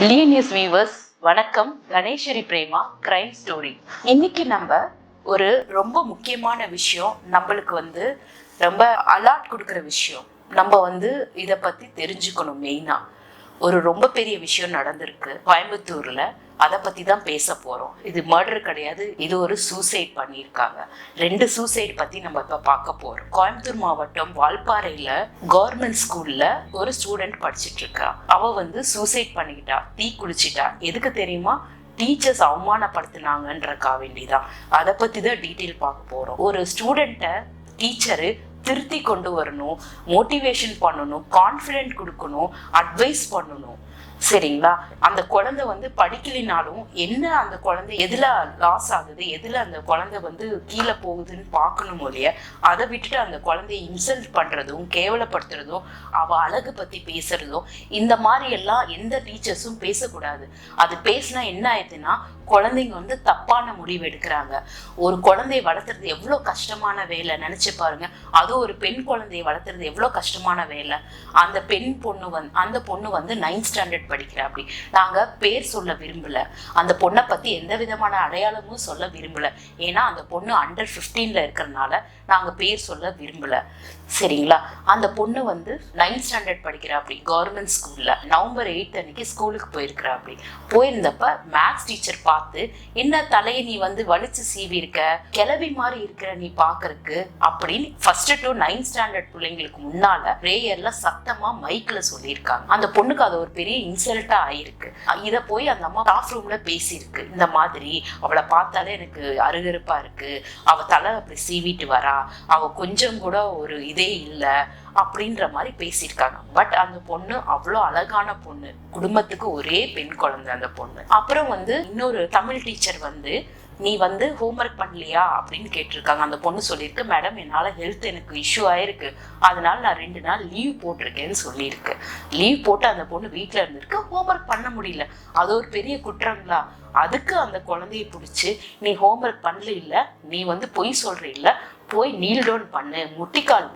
லியனியஸ் viewers வணக்கம். Ganeshwari Prema crime story. இன்னைக்கு நம்ம ஒரு ரொம்ப முக்கியமான விஷயம், நம்மளுக்கு ரொம்ப அலர்ட் கொடுக்குற விஷயம். நம்ம இதை பத்தி தெரிஞ்சுக்கணும். மெயினா ஒரு ரொம்ப பெரிய விஷயம் நடந்திருக்கு கோயம்புத்தூர்ல. அதை பத்தி தான் பேச போறோம். இது மர்டர் கிடையாது, இது ஒரு சூசைட் பண்ணியிருக்காங்க. 2 சூசைட் பத்தி நம்ம இப்ப பார்க்க போறோம். கோயம்புத்தூர் மாவட்டம் வால்பாறையில கவர்மெண்ட் ஸ்கூல்ல ஒரு ஸ்டூடெண்ட் படிச்சுட்டு இருக்கா. அவ சூசைட் பண்ணிக்கிட்டா, தீ குளிச்சிட்டா. எதுக்கு தெரியுமா? டீச்சர்ஸ் அவமானப்படுத்தினாங்கன்றக்கா வேண்டிதான். அதை பத்தி தான் டீட்டெயில் பார்க்க போறோம். ஒரு ஸ்டூடெண்ட்டை டீச்சரு திருத்தி கொண்டு வரணும், மோட்டிவேஷன் பண்ணணும், கான்ஃபிடென்ட் கொடுக்கணும், அட்வைஸ் பண்ணணும். சரிங்களா? அந்த குழந்தை படிக்கலினாலும் என்ன, அந்த குழந்தை எதுல லாஸ் ஆகுது, எதுல அந்த குழந்தை கீழே போகுதுன்னு பார்க்கணும் இல்லையா? அதை விட்டுட்டு அந்த குழந்தைய இன்சல்ட் பண்றதும், கேவலப்படுத்துறதும், அவ அழகு பத்தி பேசுறதும், இந்த மாதிரி எல்லாம் எந்த டீச்சர்ஸும் பேசக்கூடாது. அது பேசினா என்ன ஆயிடுதுன்னா, குழந்தைங்க தப்பான முடிவு எடுக்கிறாங்க. ஒரு குழந்தைய வளர்த்துறது எவ்வளவு கஷ்டமான வேலை நினைச்சு பாருங்க. அதுவும் ஒரு பெண் குழந்தைய வளர்த்துறது எவ்வளவு கஷ்டமான வேலை. அந்த பொண்ணு 9th ஸ்டாண்டர்ட் படிக்கிறா. அப்படி நாங்க பேர் சொல்ல விரும்பல, அந்த பொண்ணை பத்தி எந்த விதமான அடையாளமும் சொல்ல விரும்பல. ஏன்னா அந்த பொண்ணு Under 15 இருக்கிறதுனால நாங்க பேர் சொல்ல விரும்பல. சரிங்களா? அந்த பொண்ணு 9th ஸ்டாண்டர்ட் படிக்கிறா. அப்படி கவர்மெண்ட் ஸ்கூல்ல November 8 அன்னைக்கு ஸ்கூலுக்கு போயிருக்கிறா. அப்படி போயிருந்தப்ப மேத்ஸ் டீச்சர் பார்த்து, என்ன தலையை நீ வலிச்சு சீவி இருக்க, கிளவி மாதிரி இருக்கிற நீ பாக்குறதுக்கு அப்படின்னு 1st to 9th ஸ்டாண்டர்ட் பிள்ளைங்களுக்கு முன்னால பிரேயர்ல சத்தமா மைக்ல சொல்லியிருக்காங்க. அந்த பொண்ணுக்கு அது ஒரு பெரிய இன்சல்ட்டா ஆயிருக்கு. இத போய் அந்த அம்மா ஸ்டாஃப் ரூம்ல பேசியிருக்கு. இந்த மாதிரி அவளை பார்த்தாலே எனக்கு அருகருப்பா இருக்கு, அவ தலை அப்படி சீவிட்டு வரா, அவ கொஞ்சம் கூட ஒரு இதே இல்ல அப்படின்ற மாதிரி பேசியிருக்காங்க. பட் அந்த பொண்ணு அவ்வளோ அழகான பொண்ணு, குடும்பத்துக்கு ஒரே பெண் குழந்தை அந்த பொண்ணு. அப்புறம் இன்னொரு தமிழ் டீச்சர் நீ ஹோம்ஒர்க் பண்ணலையா அப்படின்னு கேட்டிருக்காங்க. அந்த பொண்ணு சொல்லியிருக்கு, மேடம் என்னால ஹெல்த் எனக்கு இஷ்யூ ஆயிருக்கு, அதனால நான் 2 நாள் லீவ் போட்டிருக்கேன்னு சொல்லியிருக்கு. லீவ் போட்டு அந்த பொண்ணு வீட்டுல இருந்திருக்கு, ஹோம்ஒர்க் பண்ண முடியல. அது ஒரு பெரிய குற்றங்களா? அதுக்கு அந்த குழந்தைய பிடிச்சி, நீ ஹோம்ஒர்க் பண்ணல இல்ல, நீ பொய் சொல்ற இல்ல, போய் நீல் டவுன் பண்ணு, முட்டிக்கால்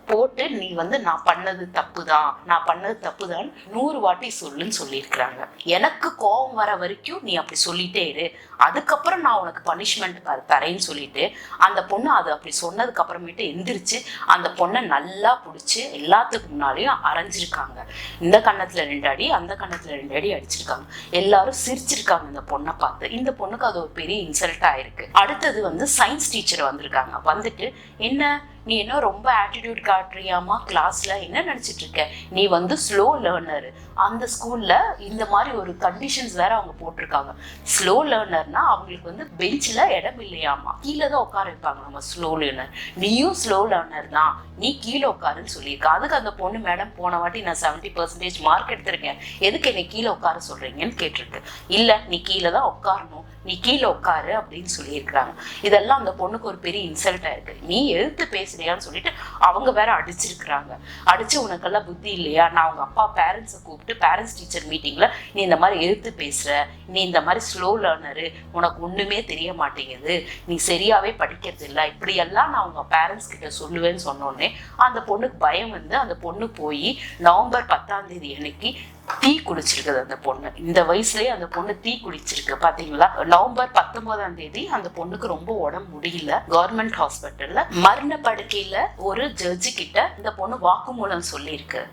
போட்டு நீ நான் பண்ணது தப்புதான், நான் பண்ணது தப்புதான் 100 வாட்டி சொல்லுன்னு சொல்லியிருக்கிறாங்க. எனக்கு கோபம் வர வரைக்கும் நீ அப்படி சொல்லிட்டே இரு, அதுக்கப்புறம் நான் உனக்கு பனிஷ்மெண்ட் தரேன்னு சொல்லிட்டு அந்த பொண்ணு அது அப்படி சொன்னதுக்கு அப்புறமேட்டு எந்திரிச்சு அந்த பொண்ணை நல்லா பிடிச்சி எல்லாத்துக்கு முன்னாலேயும் அரைஞ்சிருக்காங்க. இந்த கன்னத்துல 2 அடி, அந்த கன்னத்துல 2 அடி அடிச்சிருக்காங்க. எல்லாரும் சிரிச்சிருக்காங்க இந்த பொண்ணை பார்த்து. இந்த பொண்ணுக்கு அது ஒரு பெரிய இன்சல்ட் ஆயிருக்கு. அடுத்தது சயின்ஸ் டீச்சர் வந்திருக்காங்க. வந்துட்டு, என்ன நீ என்ன ரொம்ப ஆட்டிடியூட் காட்டுறியாமா கிளாஸ்ல, என்ன நினைச்சிட்டு இருக்க, நீ ஸ்லோ லேர்னர். அந்த ஸ்கூல்ல இந்த மாதிரி ஒரு கண்டிஷன்ஸ் வேற அவங்க போட்டிருக்காங்க. ஸ்லோ லேர்னர்னா அவங்களுக்கு பெஞ்சில் இடம் இல்லையாமா, கீழே தான் உட்கார வைப்பாங்க. நம்ம ஸ்லோ லேர்னர், நீயும் ஸ்லோ லேர்னர் தான், நீ கீழே உட்காருன்னு சொல்லியிருக்க. அதுக்கு அந்த பொண்ணு, மேடம் போன வாட்டி நான் 70% மார்க் எடுத்திருக்கேன், எதுக்கு என்னை கீழே உட்கார சொல்றீங்கன்னு கேட்டிருக்கு. இல்ல, நீ கீழே தான் உட்காரணும், நீ கீழே உட்காரு அப்படின்னு சொல்லியிருக்கிறாங்க. இதெல்லாம் அந்த பொண்ணுக்கு ஒரு பெரிய இன்சல்ட்டா இருக்கு. நீ எழுத்து பேசுறியான்னு சொல்லிட்டு அவங்க வேற அடிச்சிருக்கிறாங்க. அடிச்சு, உனக்கெல்லாம் புத்தி இல்லையா, நான் உங்க அப்பா பேரண்ட்ஸை கூப்பிட்டு பேரண்ட்ஸ் டீச்சர் மீட்டிங்ல நீ இந்த மாதிரி எழுத்து பேசுற, நீ இந்த மாதிரி ஸ்லோ லேர்னரு, உனக்கு ஒண்ணுமே தெரிய மாட்டேங்குது, நீ சரியாவே படிக்கிறது இல்லை, இப்படி எல்லாம் நான் உங்க பேரண்ட்ஸ் கிட்ட சொல்லுவேன்னு சொன்னோடனே அந்த பொண்ணுக்கு பயம் அந்த பொண்ணு போய் November 10 அன்னைக்கு தீ குளிச்சிருக்குது. அந்த பொண்ணு இந்த வயசுலயே அந்த பொண்ணு தீ குளிச்சிருக்கு. பாத்தீங்களா? November 19 அந்த பொண்ணுக்கு ரொம்ப உடம்பு முடியல. கவர்மெண்ட் ஹாஸ்பிட்டல்ல மரண படுக்கையில ஒரு ஜட்ஜி கிட்ட இந்த பொண்ணு வாக்குமூலம் சொல்லியிருக்கு.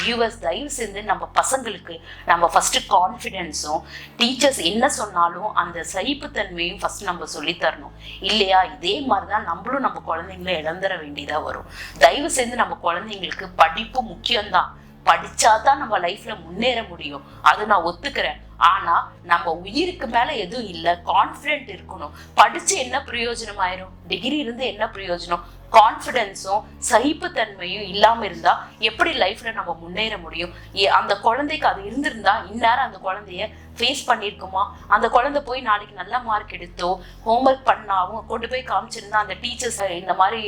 வியூவர்ஸ், தயவு செஞ்சு நம்ம பசங்களுக்கு நம்ம ஃபர்ஸ்ட் கான்ஃபிடென்ஸும், டீச்சர்ஸ் என்ன சொன்னாலும் அந்த சகிப்புத்தன்மையும் ஃபர்ஸ்ட் நம்ம சொல்லி தரணும் இல்லையா? இதே மாதிரிதான் நம்மளும் நம்ம குழந்தைங்களை இழந்துட வேண்டியதா வரும். தயவு செஞ்சு நம்ம குழந்தைங்களுக்கு படிப்பு முக்கியம்தான், படிச்சாதான் நம்ம லைஃப்ல முன்னேற முடியும், அது நான் ஒத்துக்கிறேன். ஆனா நம்ம உயிருக்கு மேல எதுவும் இல்ல, கான்ஃபிடென்ட் இருக்கணும். படிச்சு என்ன பிரயோஜனம் ஆயிரும், டிகிரி இருந்து என்ன பிரயோஜனம்? கான்ஃபிடென்ஸும் சகிப்புத்தன்மையும் இல்லாம இருந்தா எப்படி லைஃப்ல நம்ம முன்னேற முடியும்? அந்த குழந்தைக்கு அது இருந்திருந்தா இந்நேரம் அந்த குழந்தைய ஃபேஸ் பண்ணிருக்குமா? அந்த குழந்தை போய் நாளைக்கு நல்ல மார்க் எடுத்தோ, ஹோம்ஒர்க் பண்ணாவும் கொண்டு போய் காமிச்சிருந்தா அந்த டீச்சர்ஸ் இந்த மாதிரி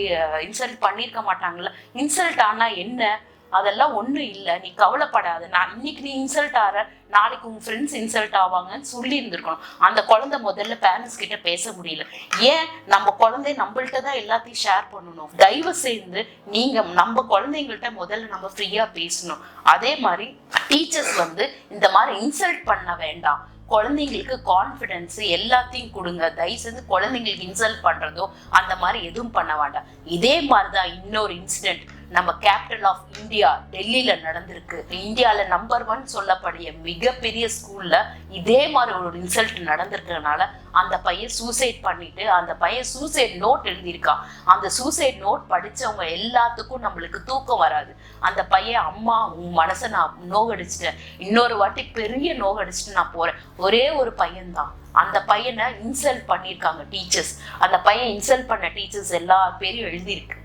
இன்சல்ட் பண்ணிருக்க மாட்டாங்கல்ல. இன்சல்ட் ஆனா என்ன, அதெல்லாம் ஒண்ணும் இல்லை, நீ கவலைப்படாத, நான் இன்னைக்கு நீ இன்சல்ட் ஆற நாளைக்கு உங்க ஃப்ரெண்ட்ஸ் இன்சல்ட் ஆவாங்கன்னு சொல்லி இருந்திருக்கணும். அந்த குழந்தை முதல்ல பேரண்ட்ஸ் கிட்ட பேச முடியல. ஏன் நம்ம குழந்தை நம்மள்ட்ட தான் எல்லாத்தையும் ஷேர் பண்ணணும். தயவு செய்து நீங்க நம்ம குழந்தைங்கள்ட்ட முதல்ல நம்ம ஃப்ரீயா பேசணும். அதே மாதிரி டீச்சர்ஸ் வந்து இந்த மாதிரி இன்சல்ட் பண்ண வேண்டாம். குழந்தைங்களுக்கு கான்ஃபிடன்ஸ் எல்லாத்தையும் கொடுங்க. தயவு செஞ்சு குழந்தைங்களுக்கு இன்சல்ட் பண்றதோ அந்த மாதிரி எதுவும் பண்ண வேண்டாம். இதே மாதிரிதான் இன்னொரு இன்சிடென்ட் நம்ம கேபிட்டல் ஆஃப் இந்தியா டெல்லியில நடந்திருக்கு. இந்தியால நம்பர் 1 சொல்லக்கூடிய மிகப்பெரிய ஸ்கூல்ல இதே மாதிரி ஒரு இன்சல்ட் நடந்திருக்கிறதுனால அந்த பையன் சூசைட் பண்ணிட்டு அந்த பையன் சூசைட் நோட் எழுதியிருக்கான். அந்த சூசைட் நோட் படிச்சவங்க எல்லாத்துக்கும் நம்மளுக்கு தூக்கம் வராது. அந்த பையன், அம்மா உன் மனசை நான் நோகடிச்சிட்டேன், இன்னொரு வாட்டி பெரிய நோகடிச்சிட்டு நான் போறேன். ஒரே ஒரு பையன்தான். அந்த பையனை இன்சல்ட் பண்ணியிருக்காங்க டீச்சர்ஸ். அந்த பையன் இன்சல்ட் பண்ண டீச்சர்ஸ் எல்லா பேரையும் எழுதிட்டு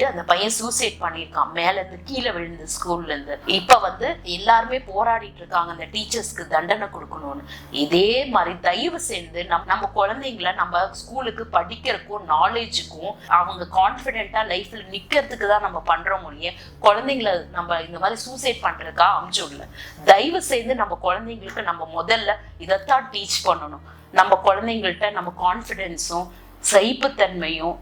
அந்த பையன் சூசைட் பண்ணியிருக்கான், மேல இருந்து கீழே விழுந்து ஸ்கூல்ல இருந்து. இப்ப வந்து எல்லாருமே போராடிட்டு இருக்காங்க அந்த டீச்சர்ஸ்க்கு தண்டனை கொடுக்கணும்னு. இதே மாதிரி தயவு செய்து நம்ம குழந்தைங்களை நம்ம ஸ்கூலுக்கு படிக்கிறதுக்கும் நாலேஜுக்கும் அவங்க கான்பிடென்டா லைஃப்ல நிக்கிறதுக்கு தான் நம்ம பண்றோம் இல்லையே, குழந்தைங்களை நம்ம இந்த மாதிரி சூசைட் பண்றதுக்கா அமிச்சுடல. தயவு செய்து நம்ம குழந்தைங்களுக்கு நம்ம முதல்ல இதைத்தான் டீச் பண்ணணும். நம்ம குழந்தைங்கள்ட்ட நம்ம கான்பிடென்ஸும் சகிப்புத்தன்மையும்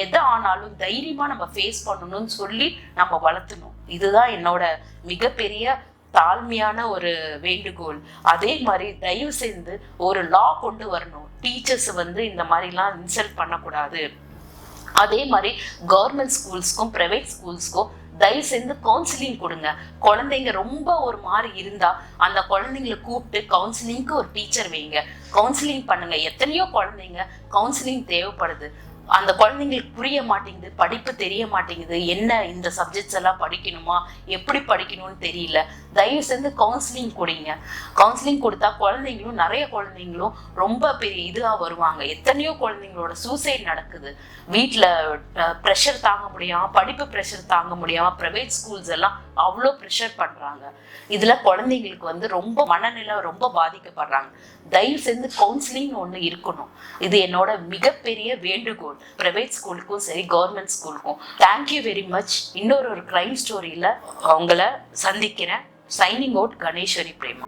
எதை ஆனாலும் தைரியமா நம்ம ஃபேஸ் பண்ணணும்னு சொல்லி நம்ம வளர்த்தணும். இதுதான் என்னோட மிகப்பெரிய தாழ்மையான ஒரு வேண்டுகோள். அதே மாதிரி தயவு செய்து ஒரு லா கொண்டு வரணும். டீச்சர்ஸ் வந்து இந்த மாதிரிலாம் இன்சல்ட் பண்ணக்கூடாது. அதே மாதிரி கவர்மெண்ட் ஸ்கூல்ஸ்க்கும் பிரைவேட் ஸ்கூல்ஸ்க்கும் தயவு செய்து கவுன்சிலிங் கொடுங்க. குழந்தைங்க ரொம்ப ஒரு மாதிரி இருந்தா அந்த குழந்தைங்களை கூப்பிட்டு கவுன்சிலிங்க்கு ஒரு டீச்சர் வைங்க, கவுன்சிலிங் பண்ணுங்க. எத்தனையோ குழந்தைங்க கவுன்சிலிங் தேவைப்படுது. அந்த குழந்தைங்களுக்கு புரிய மாட்டேங்குது, படிப்பு தெரிய மாட்டேங்குது, என்ன இந்த சப்ஜெக்ட்ஸ் எல்லாம் படிக்கணுமா, எப்படி படிக்கணும்னு தெரியல. தயவு செஞ்சு கவுன்சிலிங் கொடுங்க. கவுன்சிலிங் கொடுத்தா நிறைய குழந்தைங்களும் ரொம்ப பெரிய இதுவா வருவாங்க. எத்தனையோ குழந்தைங்களோட சூசைட் நடக்குது. வீட்டுல ப்ரெஷர் தாங்க முடியாம, படிப்பு ப்ரெஷர் தாங்க முடியாம பிரைவேட் ஸ்கூல்ஸ் எல்லாம் அவ்வளோ ப்ரெஷர் பண்றாங்க. இதுல குழந்தைங்களுக்கு வந்து ரொம்ப மனநிலை ரொம்ப பாதிக்கப்படுறாங்க. தயவு செஞ்சு கவுன்சிலிங் ஒண்ணு இருக்கணும். இது என்னோட மிகப்பெரிய வேண்டுகோள் பிரைவேட் ஸ்கூலுக்கும் சரி கவர்மெண்ட் ஸ்கூலுக்கும். Thank you very much. இன்னொரு கிரைம் ஸ்டோரியில உங்களை சந்திக்கிறேன். Signing out, Ganeshwari Prema.